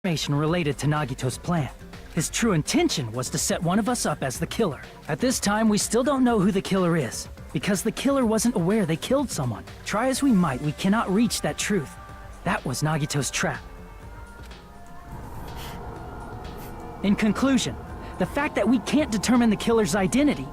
information related to Nagito's plan. His true intention was to set one of us up as the killer. At this time, we still don't know who the killer is, because the killer wasn't aware they killed someone. Try as we might, we cannot reach that truth. That was Nagito's trap. In conclusion, the fact that we can't determine the killer's identity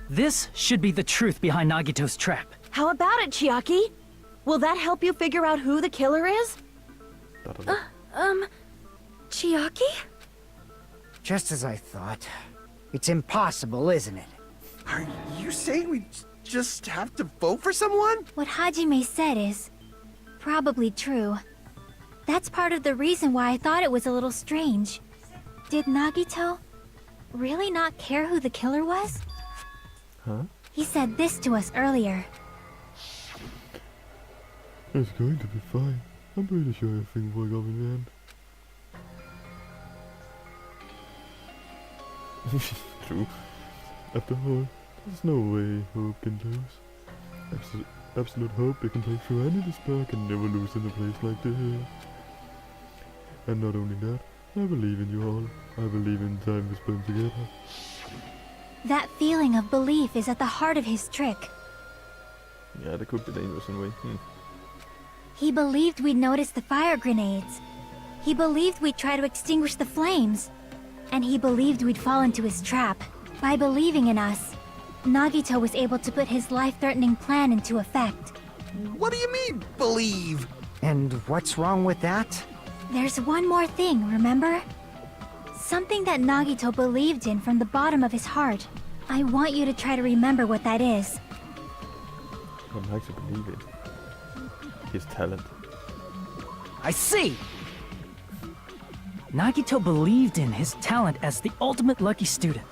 This should be the truth behind Nagito's trap. How about it, Chiaki? Will that help you figure out who the killer is? Chiaki? Just as I thought. It's impossible, isn't it? Are you saying we just have to vote for someone? What Hajime said is probably true. That's part of the reason why I thought it was a little strange. Did Nagito really not care who the killer was? Huh? He said this to us earlier. It's going to be fine. I'm pretty sure everything will go in the end. True. After all, there's no way Hope can lose. Absolute hope they can take through any despair can never lose in a place like this. And not only that, I believe in you all. I believe in time we spend together. That feeling of belief is at the heart of his trick. Yeah, that could be dangerous in a way. He believed we'd notice the fire grenades. He believed we'd try to extinguish the flames. And he believed we'd fall into his trap. By believing in us, Nagito was able to put his life-threatening plan into effect. What do you mean, believe? And what's wrong with that? There's one more thing, remember? Something that Nagito believed in from the bottom of his heart. I want you to try to remember what that is. I'd like to believe it. His talent. I see! Nagito believed in his talent as the ultimate lucky student.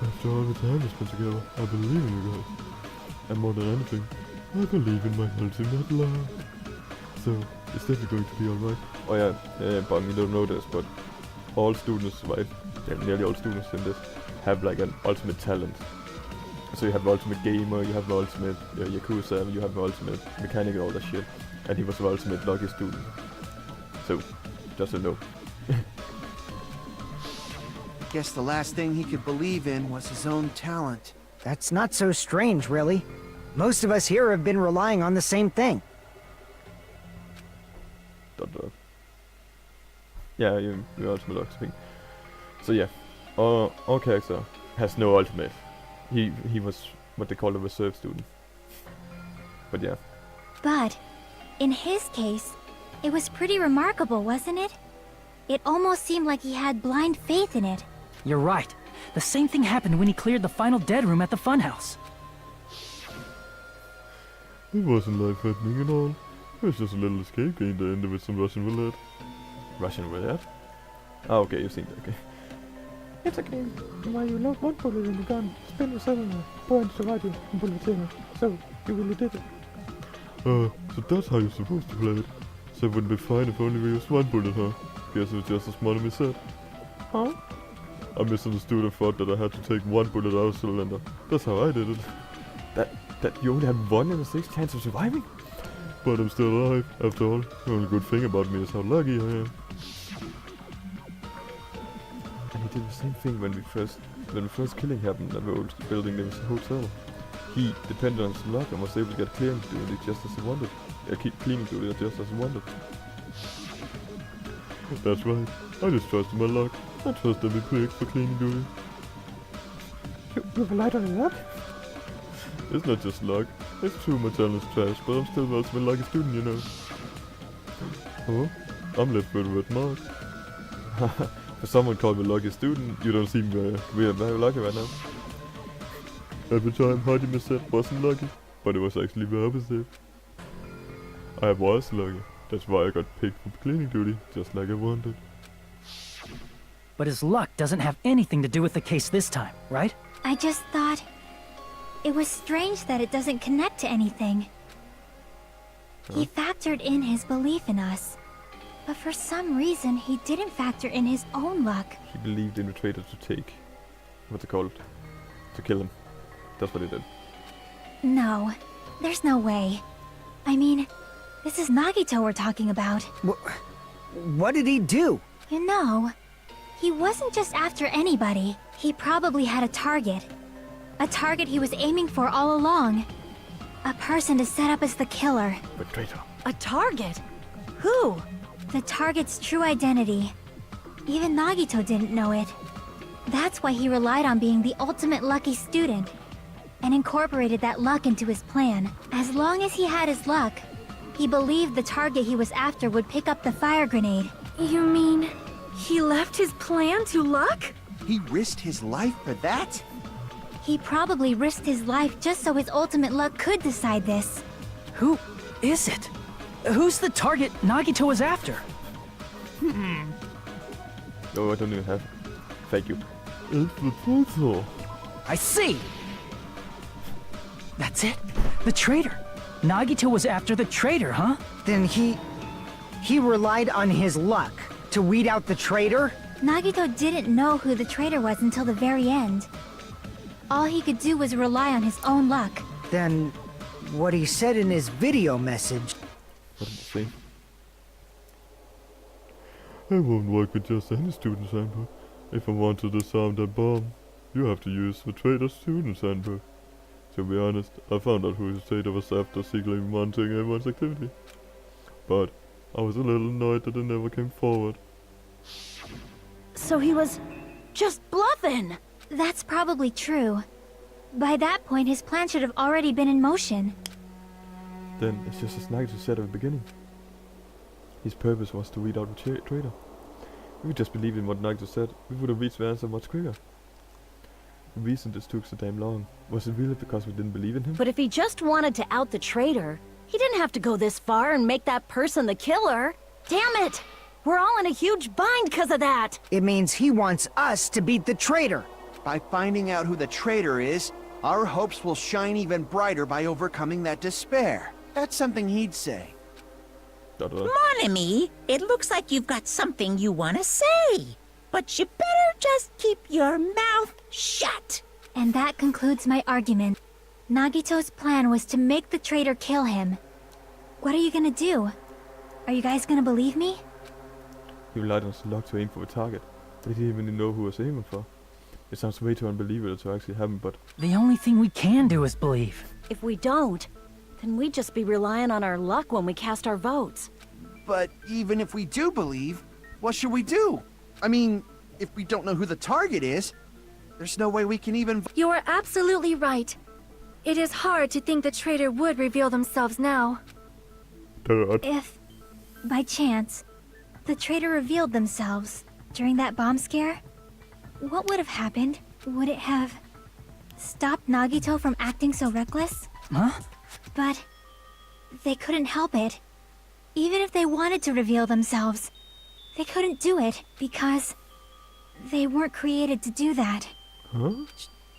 After all the time we spent together, I believe in you guys. And more than anything, I believe in my ultimate love. So, it's definitely going to be alright. Oh yeah, but you don't know this, but all students, right, nearly all students in this, have like an ultimate talent. So you have the ultimate gamer, you have the ultimate Yakuza, you have the ultimate mechanic and all that shit. And he was the ultimate lucky student. So, just a know. Guess the last thing he could believe in was his own talent. That's not so strange, really. Most of us here have been relying on the same thing. Yeah, you ultimate lucky thing. So yeah, our character has no ultimate. He was what they call a reserve student. But yeah. But, in his case, it was pretty remarkable, wasn't it? It almost seemed like he had blind faith in it. You're right. The same thing happened when he cleared the final dead room at the funhouse. It wasn't life-threatening at all. It was just a little escape game that ended with some Russian roulette. Russian roulette? Ah, okay, you've seen that, okay. It's a game where you load one bullet in the gun, spin the cylinder, point the radio, and pull the trigger. So, you really did it. So that's how you're supposed to play it. So it wouldn't be fine if only we used one bullet, huh? Guess it was just as smart as we said. Huh? I misunderstood and thought that I had to take one bullet out of the cylinder. That's how I did it. That you only have 1 in a 6 chance of surviving? But I'm still alive, after all. The only good thing about me is how lucky I am. And he did the same thing when the first killing happened at the old building in the hotel. He depended on his luck and was able to get cleaning duty just as he wanted. Keep cleaning duty just as he wanted. That's right. I just trusted my luck. I trusted the pigs for cleaning duty. You relied on your luck? It's not just luck. It's true my talent's trash, but I'm still the ultimate lucky student, you know. Oh, I'm left with a red mark. If someone called me lucky student, you don't seem very lucky right now. Every time Hajime said wasn't lucky, but it was actually the opposite. I was lucky. That's why I got picked for cleaning duty, just like I wanted. But his luck doesn't have anything to do with the case this time, right? I just thought it was strange that it doesn't connect to anything. He factored in his belief in us. But for some reason, he didn't factor in his own luck. He believed in the traitor to take... What's it called? To kill him. That's what he did. No, there's no way. I mean, this is Nagito we're talking about. What did he do? You know, he wasn't just after anybody. He probably had a target. A target he was aiming for all along. A person to set up as the killer. But traitor. A target? Who? The target's true identity. Even Nagito didn't know it. That's why he relied on being the ultimate lucky student, and incorporated that luck into his plan. As long as he had his luck, he believed the target he was after would pick up the fire grenade. You mean he left his plan to luck? He risked his life for that? He probably risked his life just so his ultimate luck could decide this. Who is it? Who's the target Nagito was after? No, I don't even have... Thank you. It's the traitor. I see! That's it? The traitor. Nagito was after the traitor, huh? Then he relied on his luck to weed out the traitor? Nagito didn't know who the traitor was until the very end. All he could do was rely on his own luck. Then what he said in his video message... What did he say? I won't work with just any student's handbook. If I want to disarm that bomb, you have to use the traitor's student's handbook. To be honest, I found out who the traitor was after secretly monitoring everyone's activity. But I was a little annoyed that they never came forward. So he was just bluffing. That's probably true. By that point, his plan should have already been in motion. Then it's just as Nagito said at the beginning. His purpose was to weed out the traitor. If we just believed in what Nagito said, we would have reached the answer much quicker. The reason this took so damn long, was it really because we didn't believe in him? But if he just wanted to out the traitor, he didn't have to go this far and make that person the killer. Damn it! We're all in a huge bind because of that! It means he wants us to beat the traitor. By finding out who the traitor is, our hopes will shine even brighter by overcoming that despair. That's something he'd say. Mon ami, it looks like you've got something you want to say. But you better just keep your mouth shut. And that concludes my argument. Nagito's plan was to make the traitor kill him. What are you gonna do? Are you guys gonna believe me? He relied on his luck to aim for the target, but he didn't even know who he was aiming for. It sounds way too unbelievable to actually happen, but... The only thing we can do is believe. If we don't, then we'd just be relying on our luck when we cast our votes. But even if we do believe, what should we do? I mean, if we don't know who the target is, there's no way we can even... You are absolutely right. It is hard to think the traitor would reveal themselves now. If, by chance, the traitor revealed themselves during that bomb scare, what would have happened? Would it have stopped Nagito from acting so reckless? Huh? But they couldn't help it. Even if they wanted to reveal themselves, they couldn't do it because they weren't created to do that. Huh?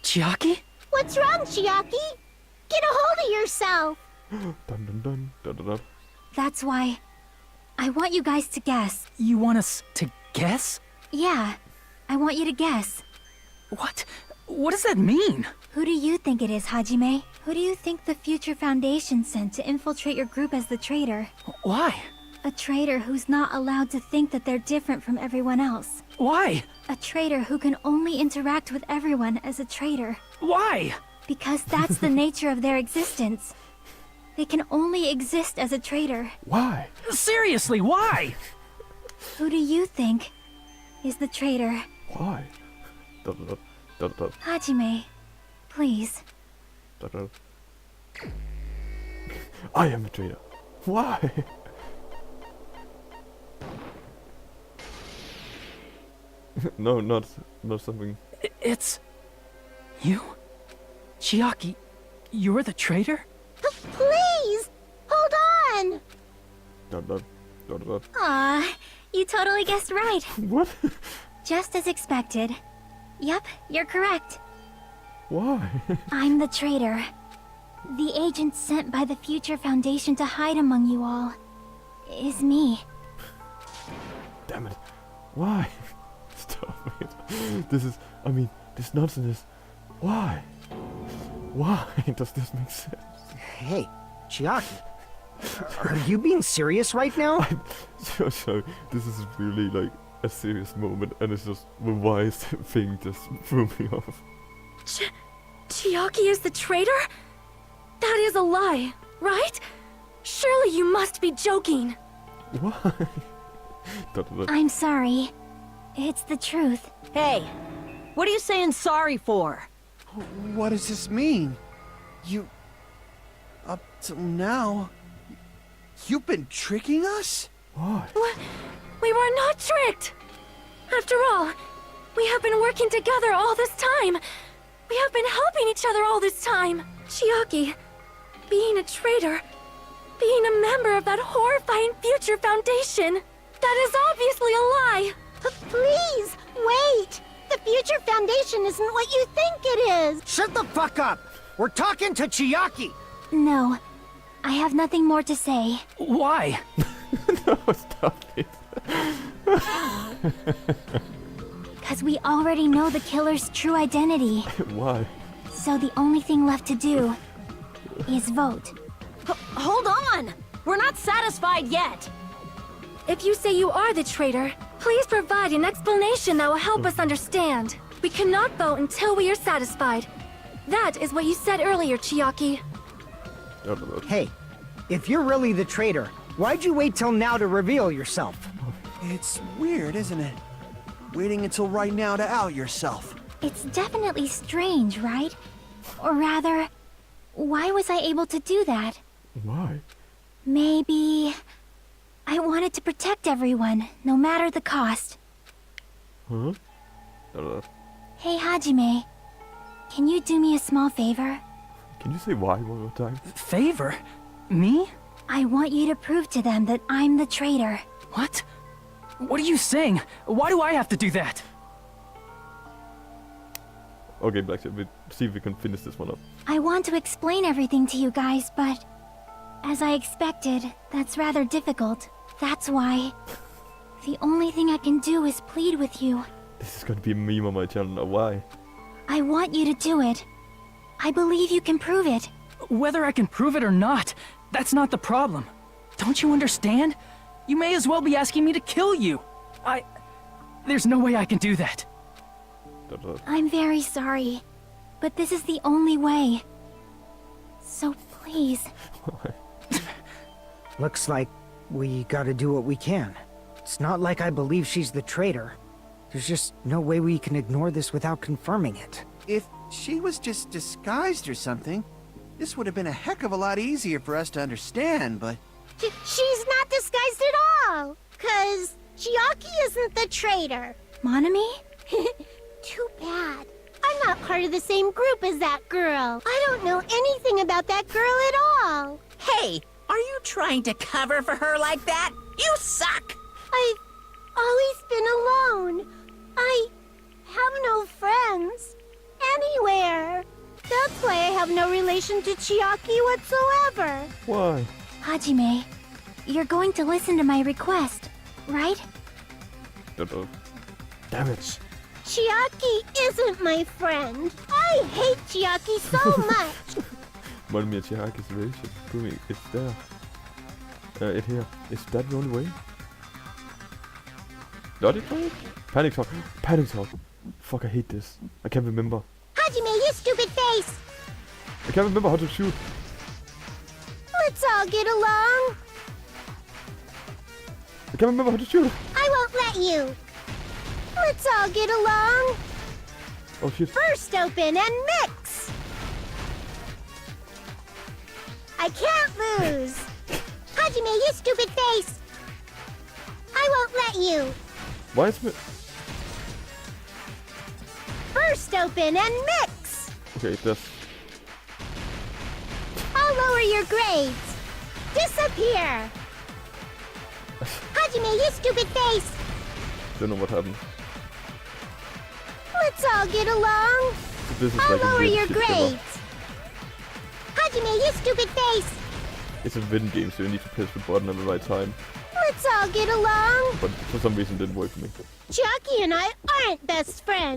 Chiaki? What's wrong, Chiaki? Get a hold of yourself! Dun dun dun dun dun dun. That's why I want you guys to guess. You want us to guess? Yeah, I want you to guess. What? What does that mean? Who do you think it is, Hajime? Who do you think the Future Foundation sent to infiltrate your group as the traitor? Why? A traitor who's not allowed to think that they're different from everyone else. Why? A traitor who can only interact with everyone as a traitor. Why? Because that's the nature of their existence. They can only exist as a traitor. Why? Seriously, why? Who do you think is the traitor? Why? Dun dun dun dun Hajime, please. dun dun. I am the traitor. Why? No, not something. It's... you? Chiaki, you're the traitor? Please! Hold on! Dun dun dun dun. Aw, you totally guessed right. What? Just as expected. Yep, you're correct. Why? I'm the traitor. The agent sent by the Future Foundation to hide among you all is me. Damn it. Why? Stop it. This nonsense. Why? Why does this make sense? Hey, Chiaki. Are you being serious right now? I'm so sorry. This is really like a serious moment, and it's just the wise thing just threw me off. Chiaki is the traitor? That is a lie, right? Surely you must be joking. Why? I'm sorry. It's the truth. Hey, what are you saying sorry for? What does this mean? You... Up till now... You've been tricking us? Why? We were not tricked! After all, we have been working together all this time. We have been helping each other all this time. Chiaki, being a traitor, being a member of that horrifying Future Foundation, that is obviously a lie. Please, wait! The Future Foundation isn't what you think it is! Shut the fuck up! We're talking to Chiaki! No, I have nothing more to say. Why? No, stop it. Because we already know the killer's true identity. Why? So the only thing left to do is vote. Hold on! We're not satisfied yet! If you say you are the traitor, please provide an explanation that will help us understand. We cannot vote until we are satisfied. That is what you said earlier, Chiaki. Hey, if you're really the traitor, why'd you wait till now to reveal yourself? It's weird, isn't it? Waiting until right now to out yourself. It's definitely strange, right? Or rather, why was I able to do that? Why? Maybe... I wanted to protect everyone, no matter the cost. Huh? Hey, Hajime. Can you do me a small favor? Can you say why one more time? Favor? Me? I want you to prove to them that I'm the traitor. What? What are you saying? Why do I have to do that? Okay, Blackshadow, we see if we can finish this one up. I want to explain everything to you guys, but... as I expected, that's rather difficult. That's why... the only thing I can do is plead with you. This is gonna be a meme on my channel now. Why? I want you to do it. I believe you can prove it. Whether I can prove it or not, that's not the problem. Don't you understand? You may as well be asking me to kill you. There's no way I can do that. I'm very sorry, but this is the only way. So please. Looks like we gotta do what we can. It's not like I believe she's the traitor. There's just no way we can ignore this without confirming it. If she was just disguised or something, this would have been a heck of a lot easier for us to understand, but... She's not disguised at all, 'cause Chiaki isn't the traitor. Monami? Too bad. I'm not part of the same group as that girl. I don't know anything about that girl at all. Hey, are you trying to cover for her like that? You suck! I've always been alone. I have no friends anywhere. That's why I have no relation to Chiaki whatsoever. Why? Hajime, you're going to listen to my request, right? Damn it. Chiaki isn't my friend. I hate Chiaki so much. Money Chiaki's relation. Proving it's there. It here. Is that the only way? Got it right? Panic talk. Panic talk. Fuck, I hate this. I can't remember. Hajime, you stupid face. I can't remember how to shoot. Let's all get along. I can't remember how to shoot. I won't let you. Let's all get along. Oh shit. First open and mix. I can't lose. Hajime, you stupid face. I won't let you. Why is it? First open and mix. Okay, that's... I'll lower your grades. Disappear. Hajime, you stupid face. Don't know what happened. Let's all get along. This is I'll like a lower win your shit ever. grades. Hajime, you stupid face. It's a win game, so you need to press the button at the right time. Let's all get along. but for some reason it didn't work for me. Chucky and I aren't best friends.